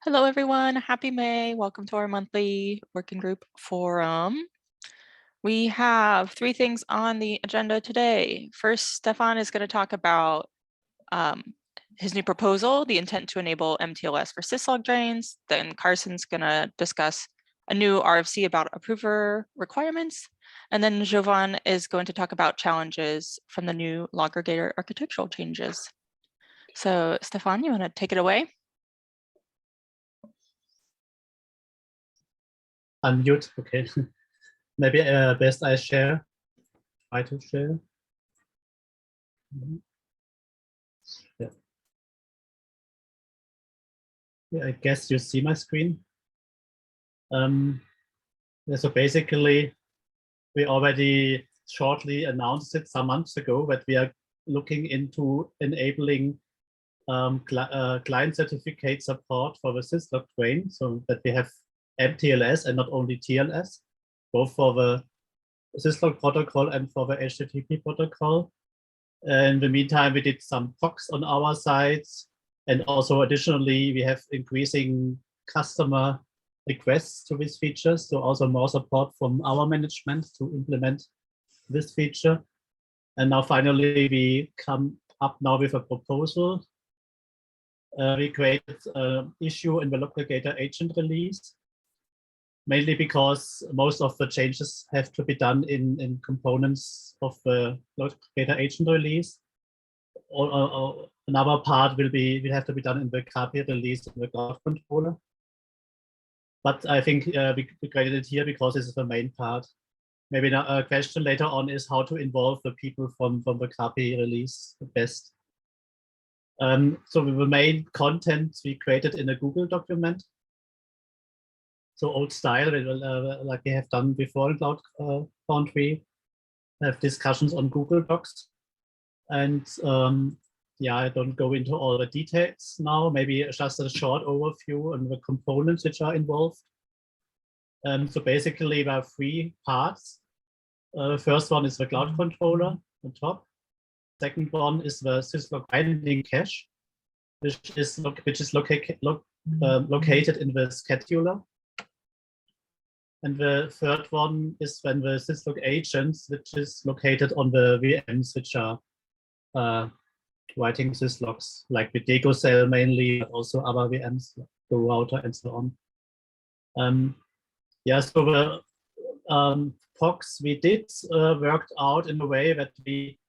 Hello, everyone. Happy May. Welcome to our monthly working group forum. We have 3 things on the agenda today. First, Stefan is going to talk about his new proposal, the intent to enable MTLS for syslog drains. Then Carson's going to discuss a new RFC about approver requirements. And then Jovan is going to talk about challenges from the new Logger architectural changes. So Stefan, you want to take it away? Unmute, okay. Maybe best I share. Try to share. Yeah. I guess you see my screen. So basically, we already shortly announced it some months ago that we are looking into enabling client certificate support for the syslog drain, so that we have MTLS and not only TLS, both for the syslog protocol and for the HTTP protocol. In the meantime, we did some POCs on our sides, and also additionally, we have increasing customer requests to these features, so also more support from our management to implement this feature. And now finally, we come up now with a proposal. We created an issue in the Logger agent release, mainly because most of the changes have to be done in components of the Logger agent release. Another part will have to be done in the KP release in the cloud controller. But I think we created it here because this is the main part. Maybe a question later on is how to involve the people from the KP release best. So the main content we created in a Google document. So old style, like we have done before in Cloud Foundry, have discussions on Google Docs. And yeah, I don't go into all the details now, maybe just a short overview on the components which are involved. So basically there are 3 parts. The first one is the cloud controller on top. Second one is the syslog binding cache, which is located in the scheduler. And the third one is when the syslog agents, which is located on the VMs, which are writing syslogs, like the Deco cell mainly, but also other VMs, like the router and so on. Yeah, so the POCs we did worked out in a way that we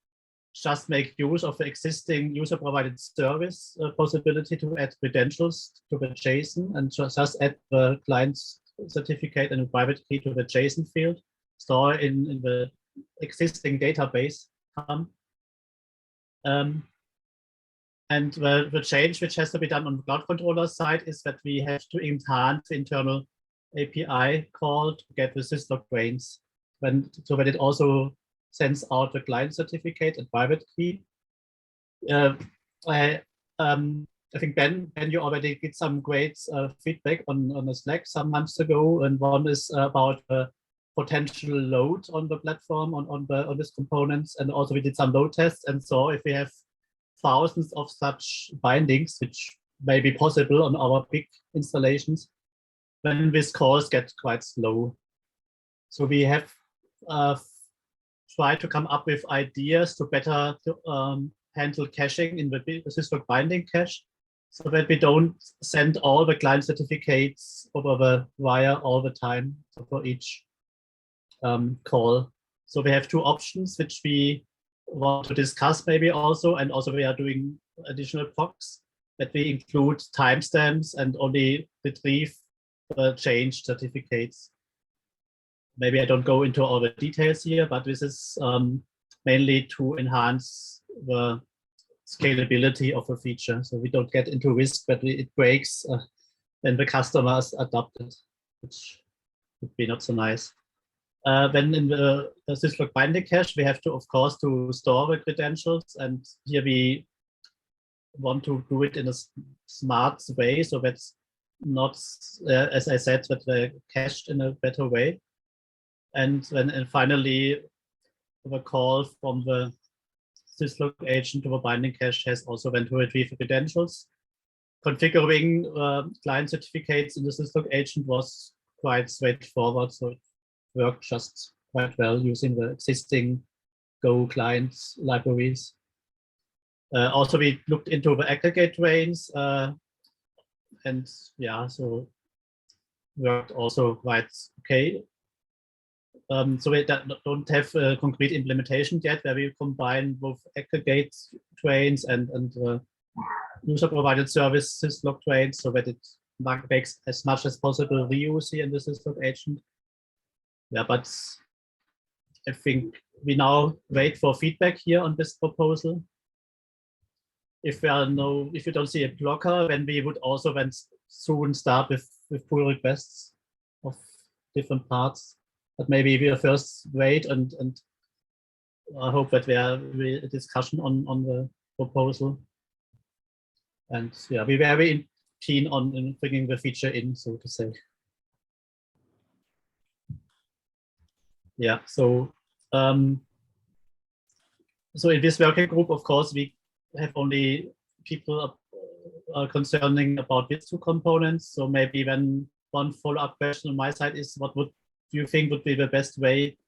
just make use of the existing user-provided service possibility to add credentials to the JSON and just add the client's certificate and a private key to the JSON field, store in the existing database. And the change which has to be done on the cloud controller side is that we have to enhance the internal API call to get the syslog drains, so that it also sends out the client certificate and private key. I think Ben, you already did some great feedback on the Slack some months ago, and one is about potential load on the platform on these components, and also we did some load tests and saw if we have thousands of such bindings, which may be possible on our big installations, then these calls get quite slow. So we have tried to come up with ideas to better handle caching in the syslog binding cache, so that we don't send all the client certificates over the wire all the time for each call. So we have 2 options which we want to discuss maybe also, and also we are doing additional POCs that we include timestamps and only retrieve the changed certificates. Maybe I don't go into all the details here, but this is mainly to enhance the scalability of a feature, so we don't get into risk that it breaks when the customers adopt it, which would be not so nice. Then in the syslog binding cache, we have to, of course, to store the credentials, and here we want to do it in a smart way, so that's not, as I said, that they're cached in a better way. And finally, the call from the syslog agent to the binding cache has also then to retrieve the credentials. configuring client certificates in the syslog agent was quite straightforward. So it worked just quite well using the existing Go clients libraries. Also, we looked into the aggregate trains, and yeah, so worked also quite okay. So we don't have a concrete implementation yet where we combine both aggregate trains and user-provided service syslog trains so that it makes as much as possible reuse here in the syslog agent. Yeah, but I think we now wait for feedback here on this proposal. If you don't see a blocker, then we would also then soon start with pull requests of different parts. But maybe we'll first wait and I hope that there will be a discussion on the proposal. And yeah, we're very keen on bringing the feature in, so to say. Yeah, so so in this working group, of course, we have only people concerning about these two components. So maybe then one follow-up question on my side is, what would you think would be the best way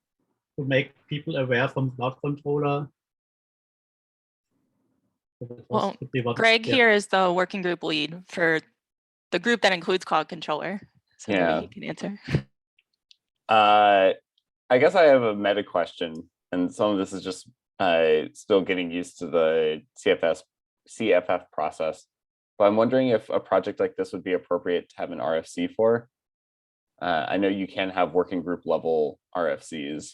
to make people aware from Cloud Controller? Well, Greg here is the working group lead for the group that includes Cloud Controller. So maybe he can answer. I guess I have a meta question, and some of this is just still getting used to the CFF process. But I'm wondering if a project like this would be appropriate to have an RFC for. I know you can have working group level RFCs,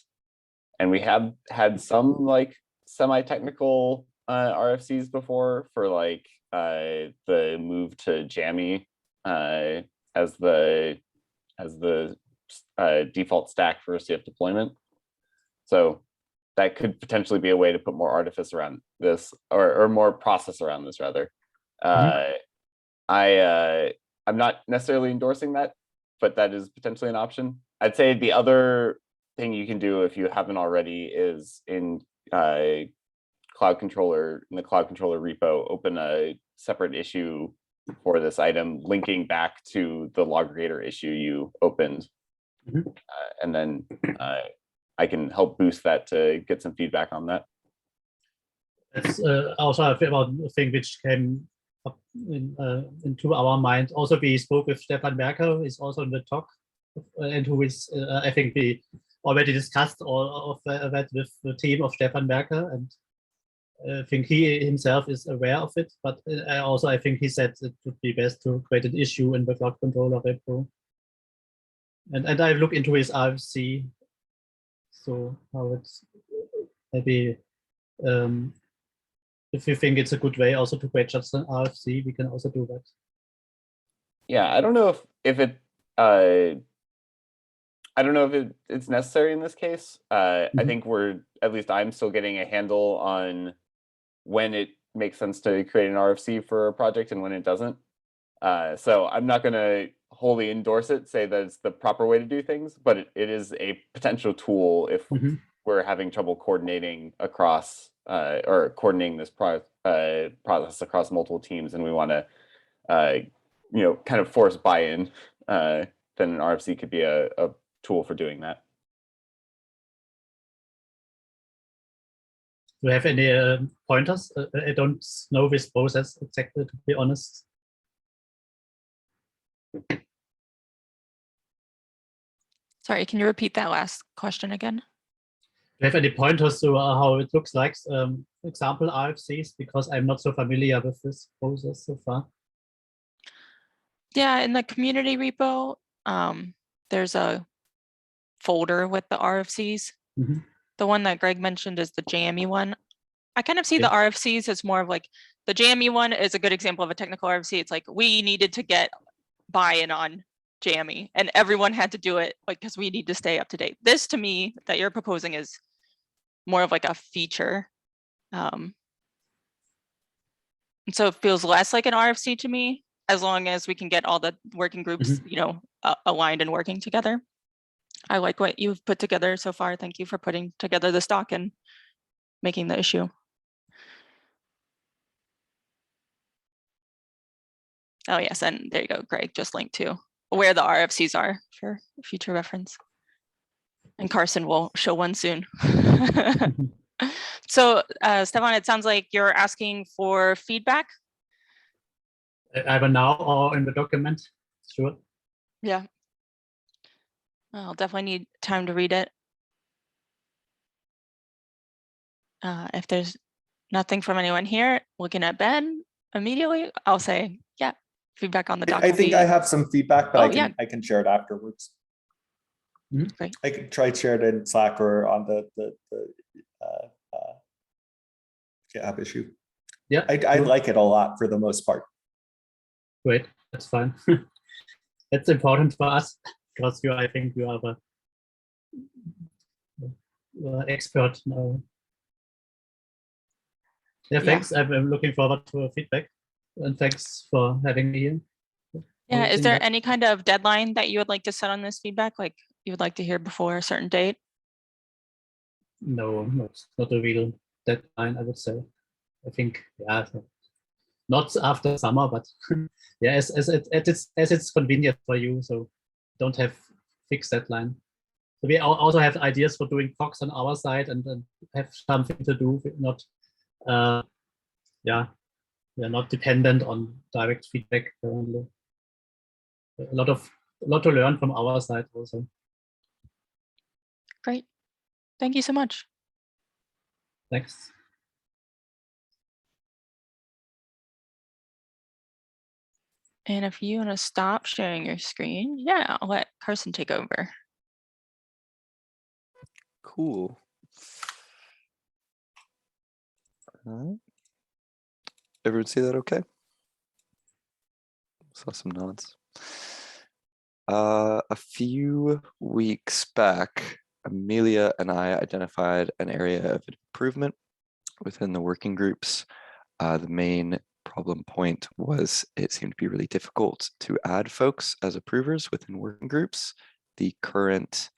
and we have had some like semi-technical RFCs before for like the move to Jammy as the default stack for CF deployment. So that could potentially be a way to put more artifice around this, or more process around this rather. I'm not necessarily endorsing that, but that is potentially an option. I'd say the other thing you can do if you haven't already is in Cloud Controller, in the Cloud Controller repo, open a separate issue for this item, linking back to the Logregator issue you opened. And then I can help boost that to get some feedback on that. That's also a thing which came up into our mind. Also, we spoke with Stefan Merker, who is also in the talk, and who is, I think we already discussed all of that with the team of Stefan Merker, and I think he himself is aware of it, but I think he said it would be best to create an issue in the Cloud Controller repo. And I look into his RFC, so how it's maybe if you think it's a good way also to create just an RFC, we can also do that. Yeah, I don't know if it I don't know if it's necessary in this case. I think at least I'm still getting a handle on when it makes sense to create an RFC for a project and when it doesn't. So I'm not going to wholly endorse it, say that it's the proper way to do things, but it is a potential tool if we're having trouble coordinating across or coordinating this process across multiple teams, and we want to kind of force buy-in. Then an RFC could be a tool for doing that. Do you have any pointers? I don't know this process exactly, to be honest. Sorry, can you repeat that last question again? Do you have any pointers to how it looks like? Example RFCs, because I'm not so familiar with this process so far. Yeah, in the community repo, there's a folder with the RFCs. The one that Greg mentioned is the Jammy one. I kind of see the RFCs as more of like, the Jammy one is a good example of a technical RFC. It's like, we needed to get buy-in on Jammy and everyone had to do it like because we need to stay up to date. This to me that you're proposing is more of like a feature. And so it feels less like an RFC to me, as long as we can get all the working groups, aligned and working together. I like what you've put together so far. Thank you for putting together the stock and making the issue. Oh yes, and there you go, Greg just linked to where the RFCs are for future reference. And Carson will show one soon. So Stefan, it sounds like you're asking for feedback. Either now or in the document. Sure. Yeah. I'll definitely need time to read it. If there's nothing from anyone here, looking at Ben immediately, I'll say, yeah, feedback on the doc. I think I have some feedback, but Oh, yeah. I can share it afterwards. Great. I can try to share it in Slack or on the GitHub issue. Yeah, I sure. like it a lot for the most part. Great, that's fine. That's important for us because I think you are the expert now. Yeah, thanks. I'm looking forward to feedback, and thanks for having me here. Yeah, is there any kind of deadline that you would like to set on this feedback? Like you would like to hear before a certain date? No, not a real deadline, I would say. I think, yeah, not after summer, but yeah, as it's convenient for you, so don't have fixed deadline. So we also have ideas for doing POCs on our side and have something to do, not yeah, we are not dependent on direct feedback currently. A lot to learn from our side also. Great. Thank you so much. Thanks. And if you want to stop sharing your screen, yeah, I'll let Carson take over. Cool. Everyone see that okay? Saw some nods. A few weeks back, Amelia and I identified an area of improvement within the working groups. The main problem point was it seemed to be really difficult to add folks as approvers within working groups. The current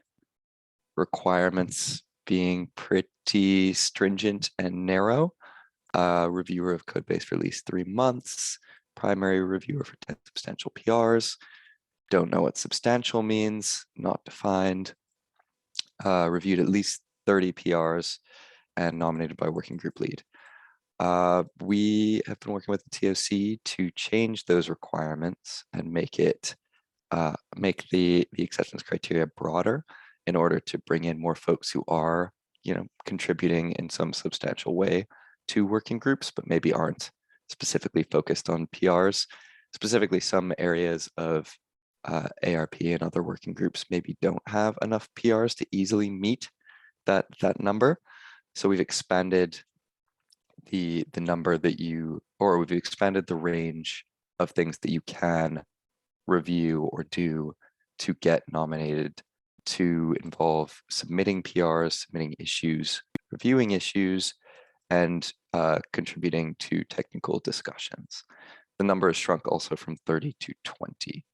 requirements being pretty stringent and narrow. Reviewer of code base for at least 3 months, primary reviewer for 10 substantial PRs. Don't know what substantial means, not defined. Reviewed at least 30 PRs and nominated by working group lead. We have been working with the TOC to change those requirements and make it make the acceptance criteria broader in order to bring in more folks who are, contributing in some substantial way to working groups, but maybe aren't specifically focused on PRs. Specifically, some areas of ARP and other working groups maybe don't have enough PRs to easily meet that number. So we've expanded the number that we've expanded the range of things that you can review or do to get nominated, to involve submitting PRs, submitting issues, reviewing issues, and contributing to technical discussions. The number has shrunk also from 30 to 20.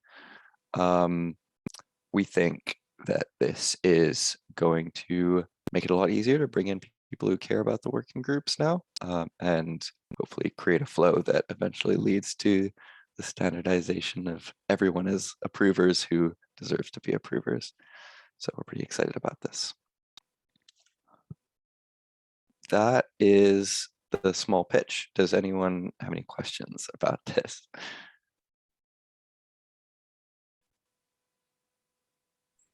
We think that this is going to make it a lot easier to bring in people who care about the working groups now, and hopefully create a flow that eventually leads to the standardization of everyone as approvers who deserve to be approvers. So we're pretty excited about this. That is the small pitch. Does anyone have any questions about this?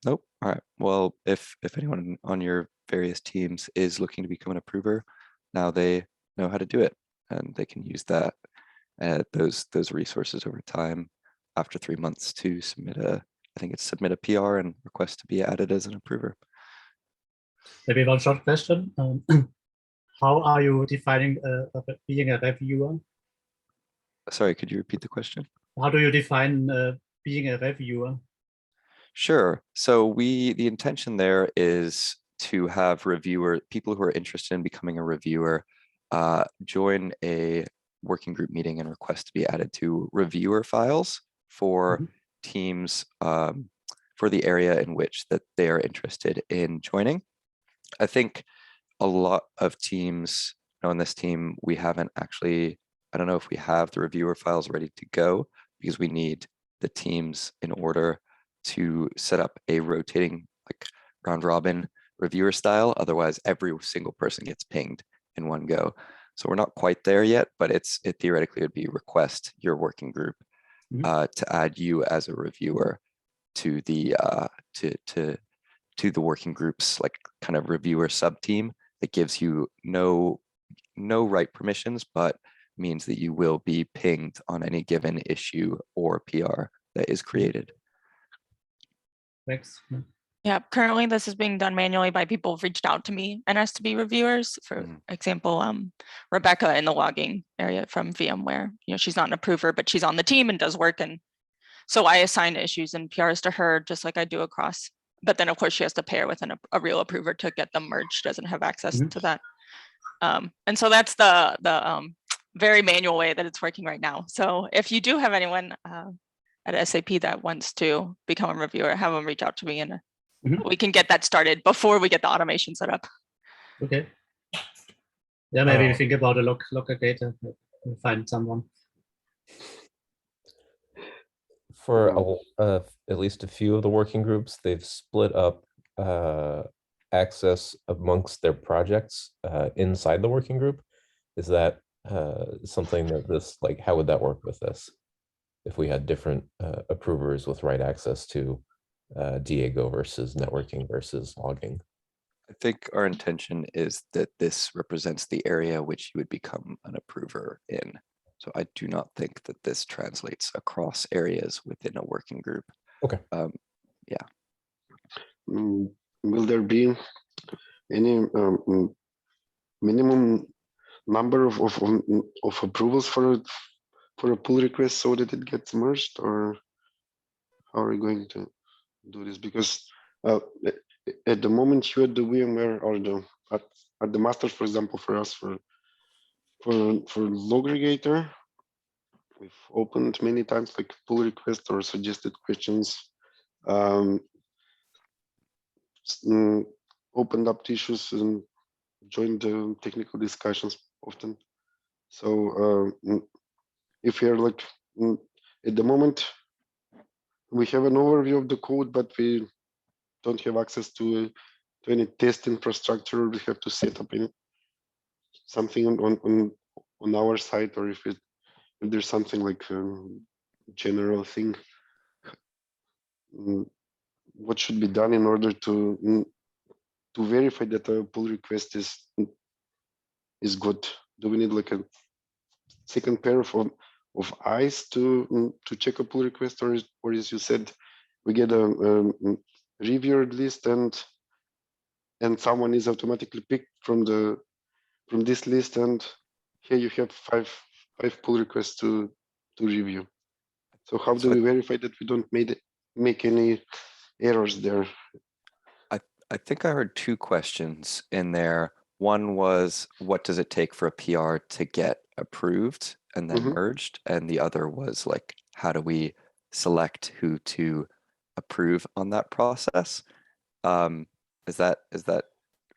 Nope. All right. Well, if anyone on your various teams is looking to become an approver, now they know how to do it, and they can use that those resources over time after 3 months to submit submit a PR and request to be added as an approver. Maybe one short question. How are you defining being a reviewer? Sorry, could you repeat the question? How do you define being a reviewer? Sure. So the intention there is to have people who are interested in becoming a reviewer, join a working group meeting and request to be added to reviewer files for teams for the area in which that they are interested in joining. I think a lot of teams, on this team, we haven't actually, I don't know if we have the reviewer files ready to go, because we need the teams in order to set up a rotating like round robin reviewer style. Otherwise, every single person gets pinged in one go. So we're not quite there yet, but it theoretically would be request your working group to add you as a reviewer to the to the working group's like kind of reviewer sub team that gives you no write permissions, but means that you will be pinged on any given issue or PR that is created. Thanks. Yeah, currently this is being done manually by people who've reached out to me and asked to be reviewers. For example, Rebecca in the logging area from VMware. You know, she's not an approver, but she's on the team and does work. And so I assign issues and PRs to her, just like I do across. But then of course she has to pair with a real approver to get them merged. Doesn't have access to that. And so that's the very manual way that it's working right now. So if you do have anyone at SAP that wants to become a reviewer, have them reach out to me and we can get that started before we get the automation set up. Okay. Yeah, maybe we think about a local data. We'll find someone. For at least a few of the working groups, they've split up access amongst their projects inside the working group. Is that something that this, like, how would that work with this? If we had different approvers with write access to Diego versus networking versus logging. I think our intention is that this represents the area which you would become an approver in. So I do not think that this translates across areas within a working group. Okay. Yeah. Will there be any minimum number of approvals for a pull request so that it gets merged, or how are we going to do this? Because at the moment you at the VMware or at the masters, for example, for us for Logregator, we've opened many times like pull requests or suggested questions, opened up issues and joined the technical discussions often. So if you're like at the moment we have an overview of the code, but we don't have access to any test infrastructure. We have to set up something on our side, or if there's something like a general thing, what should be done in order to verify that a pull request is good? Do we need like a second pair of eyes to check a pull request, or as you said, we get a reviewer list and someone is automatically picked from this list, and here you have five pull requests to review. So how do we verify that we don't make any errors there? I think I heard two questions in there. One was, what does it take for a PR to get approved and then merged? And the other was like, how do we select who to approve on that process? Is that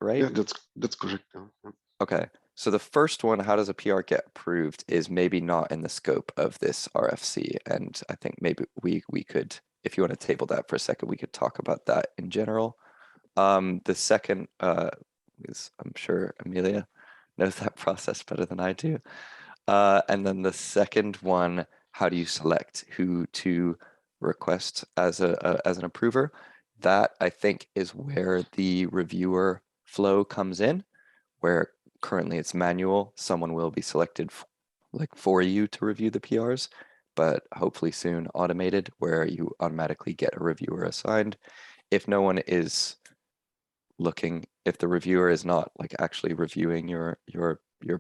right? Yeah, that's correct. Yeah. Okay. So the first one, how does a PR get approved, is maybe not in the scope of this RFC. And I think maybe we could, if you want to table that for a second, we could talk about that in general. The second is, I'm sure Amelia knows that process better than I do. And then the second one, how do you select who to request as an approver? That I think is where the reviewer flow comes in, where currently it's manual. Someone will be selected for you to review the PRs, but hopefully soon automated, where you automatically get a reviewer assigned. If no one is looking, if the reviewer is not like actually reviewing your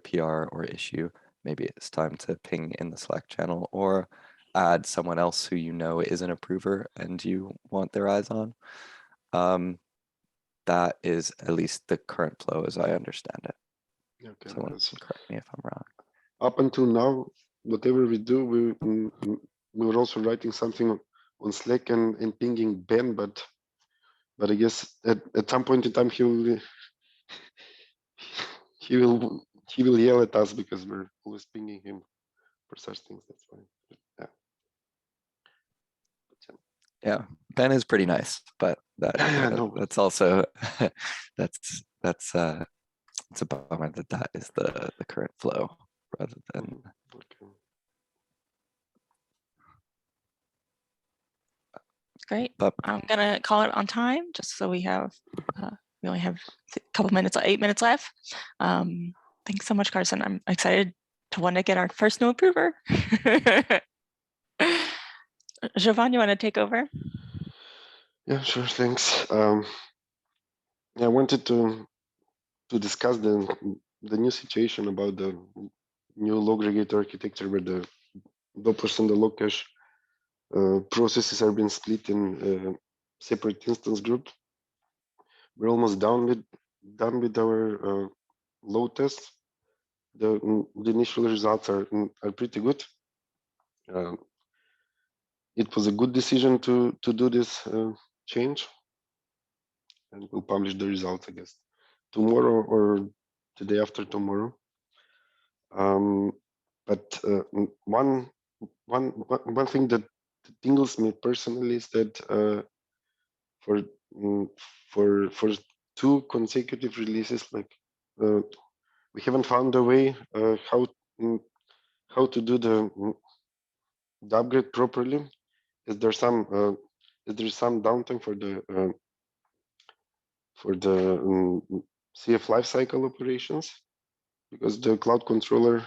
PR or issue, maybe it's time to ping in the Slack channel or add someone else who you know is an approver and you want their eyes on. That is at least the current flow as I understand it. Okay, Someone can correct me if I'm wrong. Up until now, whatever we do, we were also writing something on Slack and pinging Ben, but I guess at some point in time he will yell at us because we're always pinging him for such things. That's why. Yeah. Yeah, Ben is pretty nice, but Yeah, no. that's also that's it's a bummer that that is the current flow rather than Okay. Great. but I'm gonna call it on time, just so we only have a couple minutes, 8 minutes left. Thanks so much, Carson. I'm excited to want to get our first new approver. Jovan, you want to take over? Yeah, sure. Thanks. I wanted to discuss the new situation about the new log aggregator architecture, where the Doppler and the log cache processes are being split in separate instance group. We're almost done with our load test. The initial results are pretty good. It was a good decision to do this change, and we'll publish the results, I guess, tomorrow or the day after tomorrow. But one thing that tingles me personally is that for 2 consecutive releases, like we haven't found a way how to do the upgrade properly. Is there some downtime for the CF lifecycle operations, because the cloud controller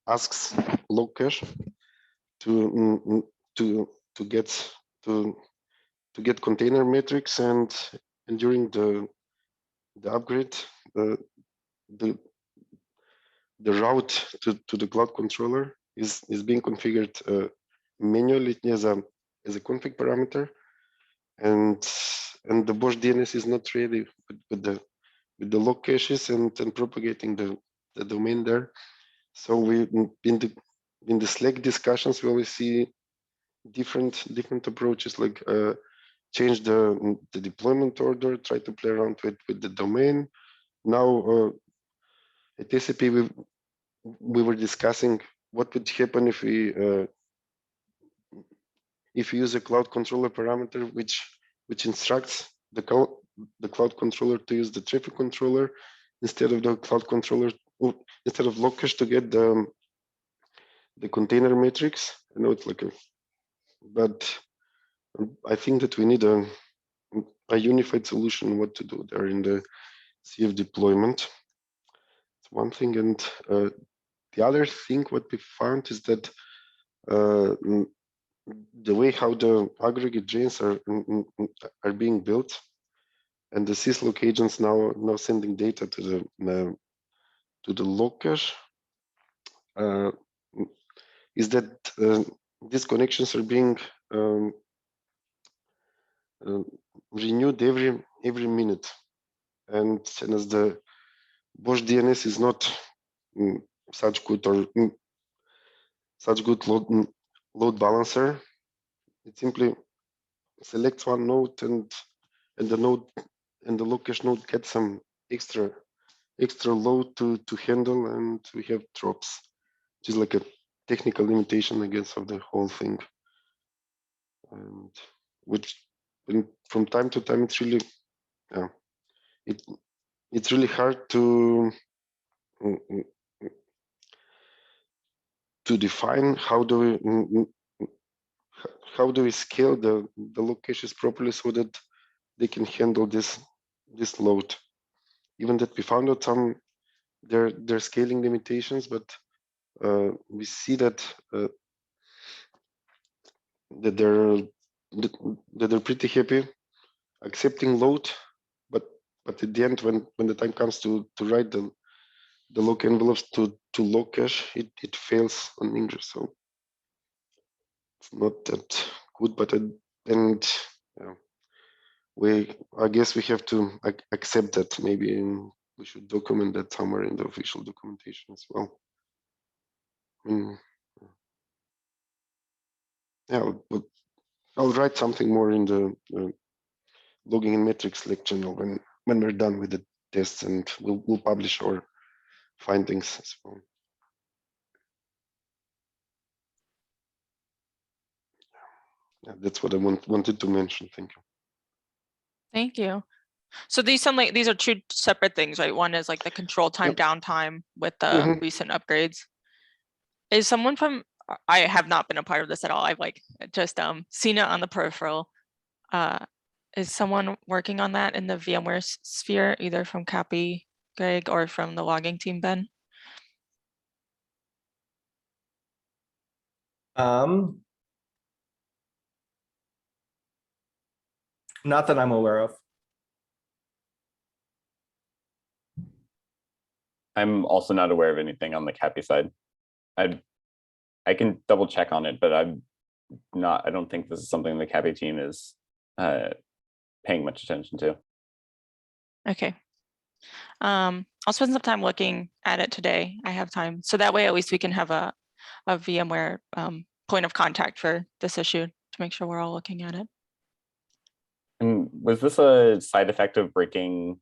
asks log cache to get container metrics, and during the upgrade, the route to the cloud controller is being configured manually as a config parameter, and the Bosch DNS is not ready with the log caches and propagating the domain there. So we in the Slack discussions, we always see different approaches, like change the deployment order, try to play around with the domain. Now at TCP we were discussing what would happen if we use a cloud controller parameter which instructs the cloud controller to use the traffic controller instead of the cloud controller, instead of log cache to get the container metrics. I know it's like but I think that we need a unified solution what to do there in the CF deployment. It's one thing, and the other thing what we found is that the way how the aggregate chains are being built, and the syslog agents now sending data to the log cache, is that these connections are being renewed every minute, and as the Bosch DNS is not such good load balancer, it simply selects one node, and the log cache node gets some extra load to handle, and we have drops, which is like a technical limitation, I guess, of the whole thing. And which from time to time it's really it's really hard to define how do we scale the log caches properly so that they can handle this load. Even that we found out some their scaling limitations, but we see that that they're pretty happy accepting load, but at the end, when the time comes to write the log envelopes to log cache, it fails on Ninja. So it's not that good, but I guess we have to accept that. Maybe we should document that somewhere in the official documentation as well. Yeah, I'll write something more in the logging and metrics Slack channel when we're done with the tests, and we'll publish our findings as well. Yeah, that's what I wanted to mention. Thank you. Thank you. So these sound like these are two separate things, right? One is like the control time Yep. downtime with the Mhm. recent upgrades. Is someone from, I have not been a part of this at all. I've like just seen it on the peripheral. Is someone working on that in the VMware sphere, either from Cappy, Greg, or from the logging team, Ben? Not that I'm aware of. I'm also not aware of anything on the Cappy side. I can double check on it, but I don't think this is something the Cappy team is paying much attention to. Okay. I'll spend some time looking at it today. I have time. So that way at least we can have a VMware point of contact for this issue to make sure we're all looking at it. And was this a side effect of breaking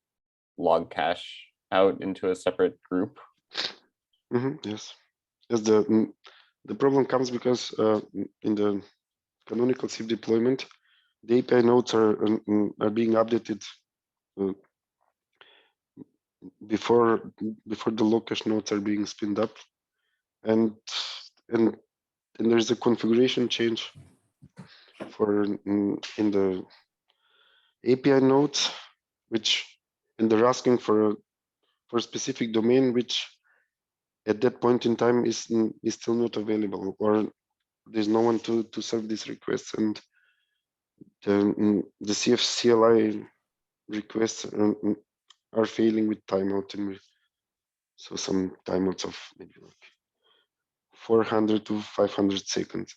log cache out into a separate group? Yes. Yes, the problem comes because in the canonical Civ deployment, the API nodes are being updated before the log cache nodes are being spinned up, and there's a configuration change for in the API nodes, and they're asking for a specific domain which at that point in time is still not available, or there's no one to serve these requests, and the CFCLI requests are failing with timeout, and so some timeouts of maybe like 400 to 500 seconds.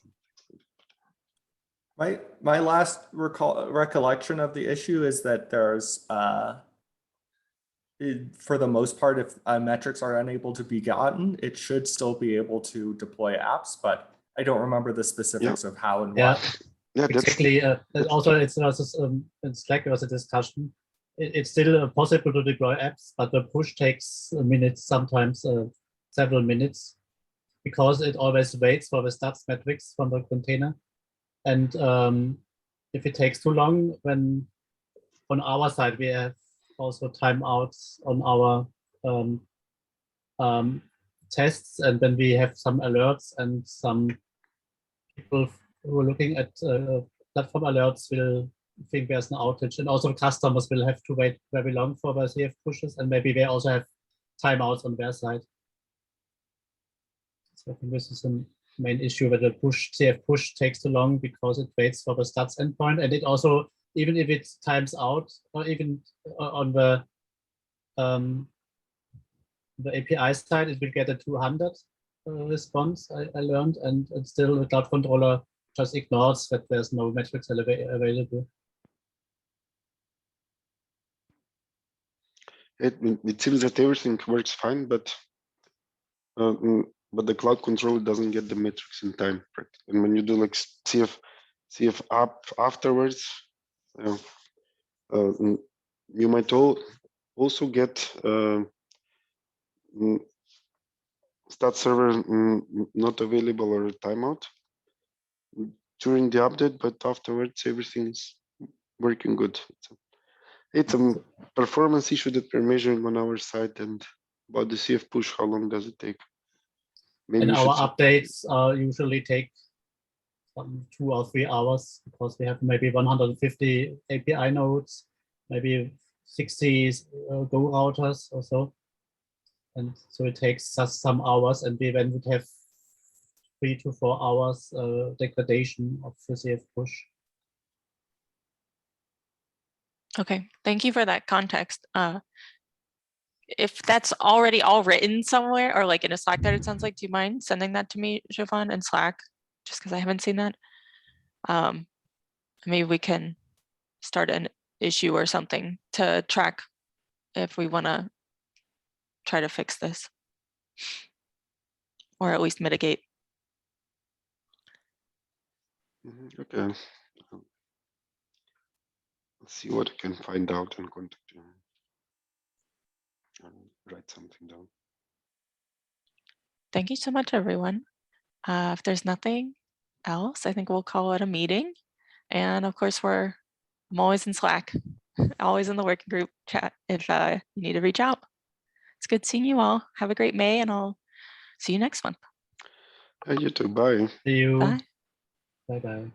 My last recollection of the issue is that there's for the most part, if metrics are unable to be gotten, it should still be able to deploy apps, but I don't remember the specifics of how and Yeah. what. Yeah, Exactly. Also, it's in Slack there was a discussion. It's still possible to deploy apps, but the push takes minutes, sometimes several minutes, because it always waits for the stats metrics from the container. And if it takes too long, when on our side we have also timeouts on our tests, and then we have some alerts, and some people who are looking at platform alerts will think there's an outage, and also customers will have to wait very long for the CF pushes, and maybe they also have timeouts on their side. So I think this is a main issue, where the CF push takes too long because it waits for the stats endpoint, and it also, even if it times out, or even on the API side, it will get a 200 response, I learned, and still the cloud controller just ignores that there's no metrics available. It seems that everything works fine, but the cloud controller doesn't get the metrics in time. And when you do like CF up afterwards, you might also get stat server not available or timeout during the update, but afterwards everything's working good. It's a performance issue that we're measuring on our side, and about the CF push, how long does it take? Maybe and our updates usually take 2 or 3 hours, because we have maybe 150 API nodes, maybe 60 Go routers or so. And so it takes just some hours, and we then would have 3 to 4 hours degradation of the CF push. Okay, thank you for that context. If that's already all written somewhere, or like in a Slack that it sounds like, do you mind sending that to me, Jovan, in Slack? Just because I haven't seen that. Maybe we can start an issue or something to track if we want to try to fix this, or at least mitigate. Okay. Let's see what I can find out and contact you. I'll write something down. Thank you so much, everyone. If there's nothing else, I think we'll call it a meeting. And of course, I'm always in Slack, always in the working group chat if you need to reach out. It's good seeing you all. Have a great May, and I'll see you next month. You too. Bye. See you. Bye. Bye bye.